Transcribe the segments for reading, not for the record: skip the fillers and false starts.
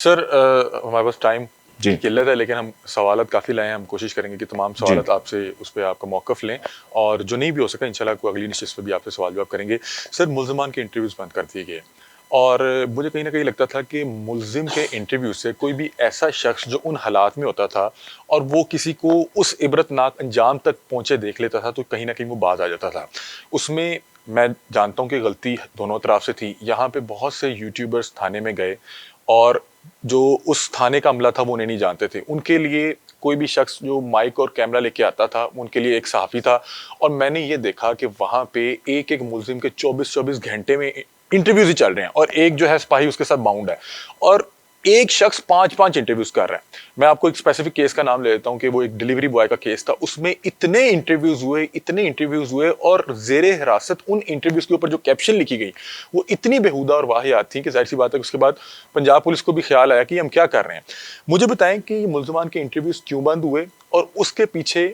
Sir हमारे पास time जी की किल्लत है, लेकिन हम सवालत काफ़ी लाए हैं। हम कोशिश करेंगे कि तमाम जी सवालत आपसे उस पे आपका मौक़िफ़ लें, और जो नहीं भी हो सका इंशाल्लाह कोई अगली नशिस्त पे भी आपसे सवाल जवाब करेंगे। सर, मुल्ज़िमान के इंटरव्यूज़ बंद कर दिए गए, और मुझे कहीं न कहीं लगता था कि मुल्ज़िम के इंटरव्यू से कोई भी ऐसा शख्स जो उन हालात में होता था और वो किसी को उस इबरतनाक अंजाम तक पहुँचे देख लेता था, तो कहीं न कहीं वो बाज़ आ जाता था। उसमें मैं जानता हूँ कि गलती दोनों तरफ से थी। यहाँ पे बहुत से यूट्यूबर्स थाने में गए, और जो उस थाने का अमला था वो उन्हें नहीं जानते थे। उनके लिए कोई भी शख्स जो माइक और कैमरा लेके आता था, उनके लिए एक सहाफ़ी था। और मैंने ये देखा कि वहाँ पे एक-एक मुल्ज़िम के 24-24 घंटे में इंटरव्यूज़ ही चल रहे हैं, और एक जो है सिपाही उसके साथ बाउंड है, और एक शख्स 5-5 इंटरव्यूज़ कर रहा है। मैं आपको एक स्पेसिफिक केस का नाम ले लेता हूँ कि वो एक डिलीवरी बॉय का केस था। उसमें इतने इंटरव्यूज़ हुए, और ज़ेरे हिरासत उन इंटरव्यूज़ के ऊपर जो कैप्शन लिखी गई, वो इतनी बेहुदा और वाहियात थी कि ज़ाहिर सी बात है उसके बाद पंजाब पुलिस को भी ख्याल आया कि हम क्या कर रहे हैं। मुझे बताएं कि मुल्ज़िमान के इंटरव्यूज़ क्यों बंद हुए, और उसके पीछे,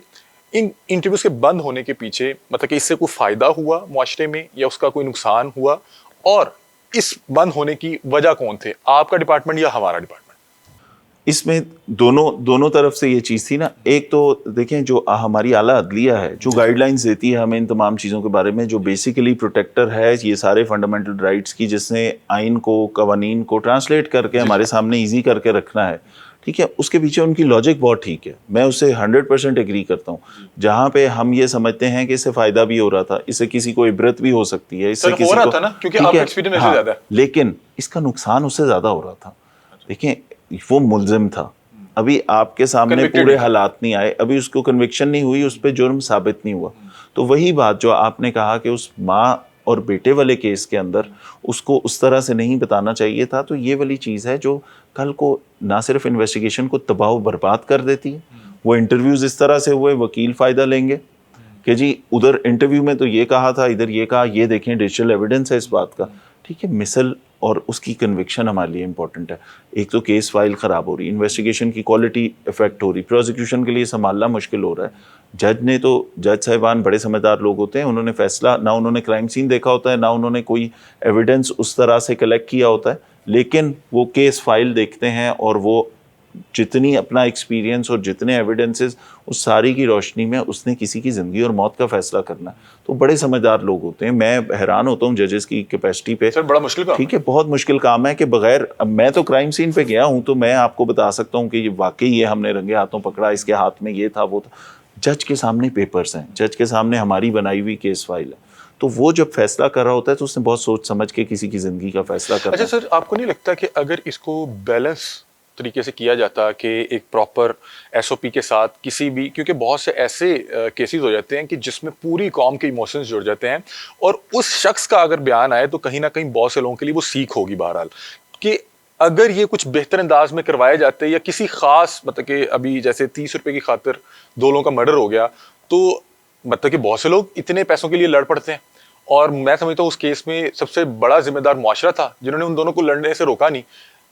इन इंटरव्यूज़ के बंद होने के पीछे, मतलब कि इससे कोई फ़ायदा हुआ मुआशरे में या उसका कोई नुकसान हुआ, और इस बंद होने की वजह कौन थे, आपका डिपार्टमेंट या हमारा डिपार्टमेंट? इसमें दोनों दोनों तरफ से ये चीज़ थी ना। एक तो देखें, जो हमारी आला अदलिया है जो गाइडलाइंस देती है हमें इन तमाम चीज़ों के बारे में, जो बेसिकली प्रोटेक्टर है ये सारे फंडामेंटल राइट्स की, जिसने आइन को, कवानीन को ट्रांसलेट करके हमारे सामने ईजी करके रखना है, ठीक है, उसके पीछे उनकी लॉजिक बहुत ठीक है। मैं उससे 100% एग्री करता हूँ। जहाँ पे हम ये समझते हैं कि इससे फ़ायदा भी हो रहा था, इससे किसी को इबरत भी हो सकती है, इससे सर, हो किसी रहा को, था ना, क्योंकि ठीक आपका है, एक्सपीरियंस मेरे से हाँ, ज़्यादा है। लेकिन इसका नुकसान उससे ज़्यादा हो रहा था। देखें, वो मुल्जिम था, अभी आपके सामने कन्विक्टेड पूरे नहीं था। हालात नहीं आए, अभी उसको कन्विक्शन नहीं हुई, उस पर जुर्म साबित नहीं हुआ। तो वही बात जो आपने कहा कि उस माँ और बेटे वाले केस के अंदर उसको उस तरह से नहीं बताना चाहिए था, तो ये वाली चीज़ है जो कल को ना सिर्फ इन्वेस्टिगेशन को तबाह बर्बाद कर देती है। वो इंटरव्यूज़ इस तरह से हुए, वकील फ़ायदा लेंगे कि जी उधर इंटरव्यू में तो ये कहा था, इधर ये कहा, ये देखें डिजिटल एविडेंस है इस बात का, ठीक है। मिसल और उसकी कन्विक्शन हमारे लिए इंपॉर्टेंट है। एक तो केस फाइल ख़राब हो रही, इन्वेस्टिगेशन की क्वालिटी इफेक्ट हो रही, प्रोसिक्यूशन के लिए संभालना मुश्किल हो रहा है। जज साहिबान बड़े समझदार लोग होते हैं, उन्होंने फैसला, ना उन्होंने क्राइम सीन देखा होता है, ना उन्होंने कोई एविडेंस उस तरह से कलेक्ट किया होता है, लेकिन वो केस फाइल देखते हैं और वो जितनी अपना एक्सपीरियंस और जितने एविडेंसेस, उस सारी की रोशनी में उसने किसी की ज़िंदगी और मौत का फैसला करना है। तो बड़े समझदार लोग होते हैं। मैं हैरान होता हूँ जजेस की कैपेसिटी पे। सर, बड़ा मुश्किल काम ठीक है। है, बहुत मुश्किल काम है कि बगैर, अब मैं तो क्राइम सीन पे गया हूँ तो मैं आपको बता सकता हूँ कि ये वाकई ये हमने रंगे हाथों पकड़ा, इसके हाथ में ये था वो था। जज के सामने पेपर्स हैं, जज के सामने हमारी बनाई हुई केस फाइल है, तो वो जब फैसला कर रहा होता है तो उसने बहुत सोच समझ के किसी की ज़िंदगी का फैसला करना अच्छा है। सर, आपको नहीं लगता कि अगर इसको बैलेंस तरीके से किया जाता कि एक प्रॉपर एसओपी के साथ किसी भी, क्योंकि बहुत से ऐसे केसेस हो जाते हैं कि जिसमें पूरी कौम के इमोशंस जुड़ जाते हैं, और उस शख्स का अगर बयान आए तो कहीं ना कहीं बहुत से लोगों के लिए वो सीख होगी बहरहाल, कि अगर ये कुछ बेहतर अंदाज में करवाए जाते, या किसी खास, मतलब कि अभी जैसे 30 रुपए की खातिर 2 लोगों का मर्डर हो गया, तो मतलब कि बहुत से लोग इतने पैसों के लिए लड़ पड़ते हैं, और मैं समझता हूँ उस केस में सबसे बड़ा जिम्मेदार मुआशरा था जिन्होंने उन दोनों को लड़ने से रोका नहीं।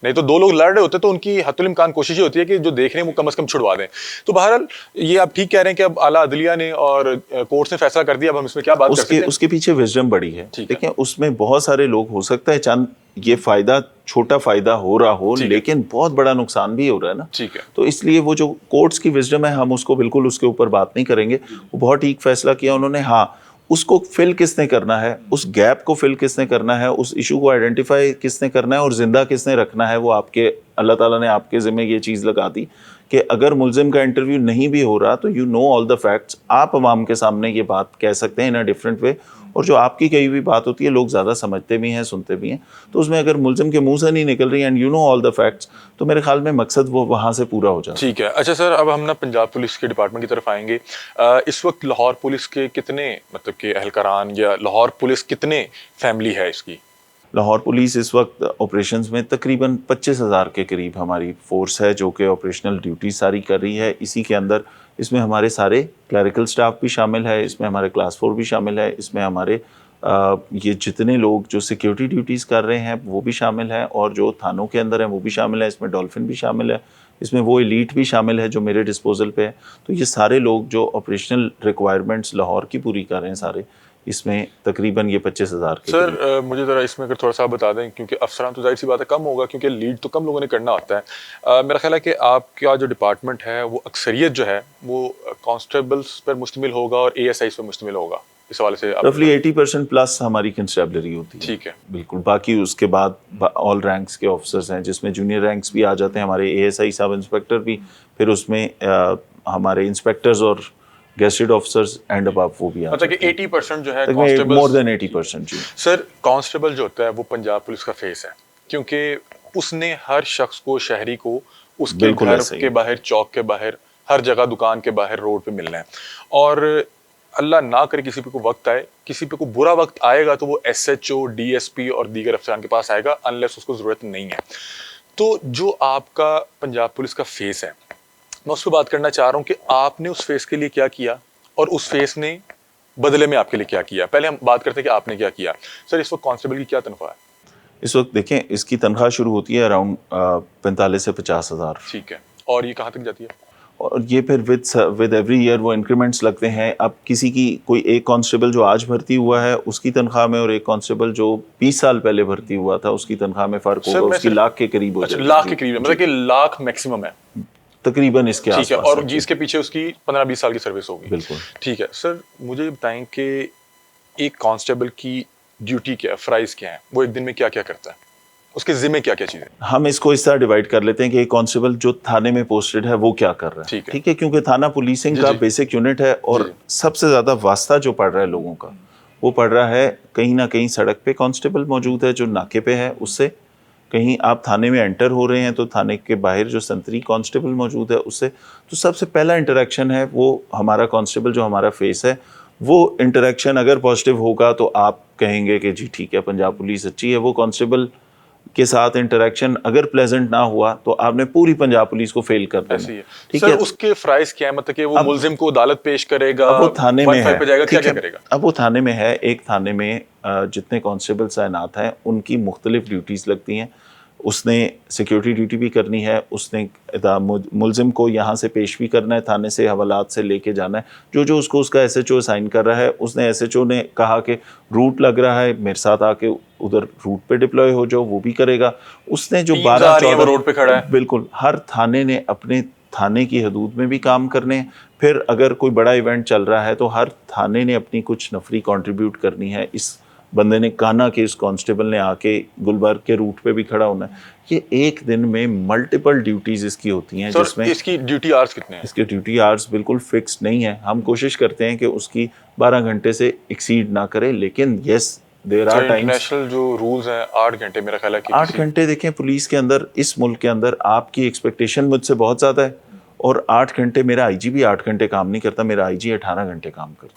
नहीं तो 2 लोग लड़ रहे होते तो उनकी हत्तुल इम्कान कोशिश ये होती है कि जो देख रहे हैं वो कम से कम छुड़वा दें। तो बहरहाल ये आप ठीक कह रहे हैं कि अब आला अदलिया ने और कोर्ट ने फैसला कर दिया, अब हम इसमें क्या बात कर उसके सकते हैं? उसके पीछे विजडम बड़ी है। ठीक है। देखिए, उसमें बहुत सारे लोग, हो सकता है चंद ये फायदा, छोटा फायदा हो रहा हो, ठीक है। लेकिन बहुत बड़ा नुकसान भी हो रहा है ना। ठीक है। तो इसलिए वो जो कोर्ट्स की विजडम है, हम उसको बिल्कुल उसके ऊपर बात नहीं करेंगे। वो बहुत ठीक फैसला किया उन्होंने। हाँ, उसको फिल किसने करना है, उस गैप को फिल किसने करना है, उस इशू को आइडेंटिफाई किसने करना है और जिंदा किसने रखना है, वो आपके, अल्लाह ताला ने आपके ज़िम्मे ये चीज़ लगा दी कि अगर मुल्जिम का इंटरव्यू नहीं भी हो रहा तो you know all the facts, आप अवाम के सामने ये बात कह सकते हैं इन अ डिफरेंट वे। और जो आपकी कही हुई बात होती है लोग ज़्यादा समझते भी हैं, सुनते भी हैं। तो उसमें अगर मुल्जिम के मुंह से नहीं निकल रही and you know all the facts, तो मेरे ख्याल में मकसद वो वहाँ से पूरा हो जाता है। ठीक है। अच्छा सर, अब हम ना पंजाब पुलिस के डिपार्टमेंट की तरफ आएंगे। इस वक्त लाहौर पुलिस के कितने, मतलब कि एहलकारान, या लाहौर पुलिस कितने फैमिली है इसकी? लाहौर पुलिस इस वक्त ऑपरेशंस में तकरीबन 25,000 के करीब हमारी फोर्स है जो कि ऑपरेशनल ड्यूटी सारी कर रही है। इसी के अंदर, इसमें हमारे सारे क्लरिकल स्टाफ भी शामिल है, इसमें हमारे क्लास 4 भी शामिल है, इसमें हमारे ये जितने लोग जो सिक्योरिटी ड्यूटीज़ कर रहे हैं वो भी शामिल हैं, और जो थानों के अंदर हैं वो भी शामिल है। इसमें डॉल्फिन भी शामिल है, इसमें वो एलीट भी शामिल है जो मेरे डिस्पोजल पे है। तो ये सारे लोग जो ऑपरेशनल रिक्वायरमेंट्स लाहौर की पूरी कर रहे हैं सारे, اس میں تقریباً یہ 25,000 کے قریب۔ سر مجھے ذرا اس میں اگر تھوڑا سا بتا دیں، کیونکہ افسران تو ظاہر سی بات ہے کم ہوگا، کیونکہ لیڈ تو کم لوگوں نے کرنا ہوتا ہے۔ میرا خیال ہے کہ آپ کا جو ڈپارٹمنٹ ہے وہ اکثریت جو ہے وہ کانسٹیبلس پر مشتمل ہوگا اور اے ایس آئیز پر مشتمل ہوگا، اس حوالے سے آپ رفلی 80% پلس ہماری کنسٹیبلری ہوتی ہے۔ ٹھیک ہے، بالکل، باقی اس کے بعد آل رینکس کے آفیسرز ہیں، جس میں جونیئر رینکس بھی آ جاتے ہیں، ہمارے A S I sub inspector بھی، پھر اس میں ہمارے انسپیکٹرز اور گیسٹڈ آفیسرز اینڈ ابو وہ بھی آتے مطلب کہ 80% جو ہے ہیں، کانسٹیبل، مور دین 80%۔ جی سر کانسٹیبل جو ہوتا ہے وہ پنجاب پولیس کا فیس ہے، کیونکہ اس نے ہر شخص کو، شہری کو، اس کے بالکل گھر ایسا ہی کے باہر، چوک کے باہر، ہر جگہ، دکان کے باہر، روڈ پہ ملنا ہے۔ اور اللہ نہ کرے کسی پہ کوئی وقت آئے، کسی پہ کوئی برا وقت آئے گا تو وہ S H O, D S P اور دیگر افسران کے پاس آئے گا، انلیس اس کو ضرورت نہیں ہے۔ تو جو آپ کا پنجاب پولیس کا فیس ہے، میں اس پہ بات کرنا چاہ رہا ہوں کہ آپ نے اس فیس کے لیے کیا کیا اور اس فیس نے بدلے میں آپ کے لیے کیا کیا۔ پہلے ہم بات کرتے ہیں کہ آپ نے کیا کیا۔ سر اس وقت کانسٹیبل کی کیا تنخواہ ہے؟ اس وقت دیکھیں اس کی تنخواہ شروع ہوتی ہے اراؤنڈ 45 سے 50,000، ٹھیک ہے، اور یہ کہاں تک جاتی ہے؟ اور یہ پھر ود ایوری ایئر وہ انکریمنٹس لگتے ہیں۔ اب کسی کی کوئی ایک کانسٹیبل جو آج بھرتی ہوا ہے اس کی تنخواہ میں اور ایک کانسٹیبل جو 20 سال پہلے بھرتی ہوا تھا اس کی تنخواہ میں فرق ہوگا، اس کی لاکھ کے قریب ہو اچھا، جائے گی۔ لاکھ کے قریب ہے، مطلب کہ لاکھ میکسیمم ہے، تقریباً اس کے ٹھیک آس ہے، پاس اور ہے۔ جس کے پیچھے اس کی 15-20 سال کی سروس ہوگی۔ بالکل۔ ٹھیک ہے سر، مجھے بتائیں کہ ایک کانسٹیبل کی ڈیوٹی کیا ہے، فرائض کیا ہیں، وہ ایک دن میں کیا کیا کرتا ہے، اس کے ذمے کیا کیا چیزیں؟ ہم اس کو اس طرح ڈیوائڈ کر لیتے ہیں کہ ایک کانسٹیبل جو تھانے میں پوسٹڈ ہے وہ کیا کر رہا ہے، ٹھیک ہے، کیونکہ تھانہ پولیسنگ کا بیسک یونٹ ہے اور سب سے زیادہ واسطہ جو پڑ رہا ہے لوگوں کا وہ پڑ رہا ہے کہیں نہ کہیں سڑک پہ کانسٹیبل موجود ہے جو ناکے پہ ہے اس سے، کہیں آپ تھانے میں انٹر ہو رہے ہیں تو تھانے کے باہر جو سنتری کانسٹیبل موجود ہے اس سے، تو سب سے پہلا انٹریکشن ہے وہ ہمارا کانسٹیبل جو ہمارا فیس ہے، وہ انٹریکشن اگر پازیٹیو ہوگا تو آپ کہیں گے کہ جی ٹھیک ہے پنجاب پولیس اچھی ہے۔ وہ کانسٹیبل کے ساتھ انٹریکشن اگر پلیزنٹ نہ ہوا تو آپ نے پوری پنجاب پولیس کو فیل کر دینا۔ ٹھیک ہے، سر اس کے فرائض کیا ہے، مطلب کہ وہ ملزم کو عدالت پیش کرے گا، اب وہ تھانے میں ہے، پہ جائے گا، کیا کیا کرے گا؟ اب وہ تھانے میں ہے، ایک تھانے میں جتنے کانسٹیبل تعینات ہیں ان کی مختلف ڈیوٹیز لگتی ہیں۔ اس نے سیکیورٹی ڈیوٹی بھی کرنی ہے، اس نے ملزم کو یہاں سے پیش بھی کرنا ہے، تھانے سے حوالات سے لے کے جانا ہے، جو اس کو اس کا ایس ایچ او اسائن کر رہا ہے۔ اس نے ایس ایچ او نے کہا کہ روٹ لگ رہا ہے میرے ساتھ آ کے ادھر روٹ پہ ڈپلوائے ہو جاؤ، وہ بھی کرے گا۔ اس نے جو 12-14 روڈ پہ کھڑا ہے، بالکل ہر تھانے نے اپنے تھانے کی حدود میں بھی کام کرنے ہیں۔ پھر اگر کوئی بڑا ایونٹ چل رہا ہے تو ہر تھانے نے اپنی کچھ نفری کنٹریبیوٹ کرنی ہے۔ اس بندے نے کہنا کہ اس کانسٹیبل نے آ کے گلبرگ کے روٹ پہ بھی کھڑا ہونا ہے۔ یہ ایک دن میں ملٹیپل ڈیوٹیز اس کی ہوتی ہیں، جس میں اس کی ڈیوٹی آرز کتنے ہیں؟ اس کے ڈیوٹی آرز بالکل فکس نہیں ہے۔ ہم کوشش کرتے ہیں کہ اس کی 12 گھنٹے سے ایکسیڈ نہ کرے، لیکن یس دیر آر ٹائمز، انٹرنیشنل جو رولز ہیں 8 گھنٹے میرا خیال ہے کہ 8 گھنٹے دیکھیں پولیس کے اندر، اس ملک کے اندر آپ کی ایکسپیکٹیشن مجھ سے بہت زیادہ ہے، اور 8 گھنٹے میرا آئی جی بھی 8 گھنٹے کام نہیں کرتا، میرا آئی جی 18 گھنٹے کام کرتا ہے۔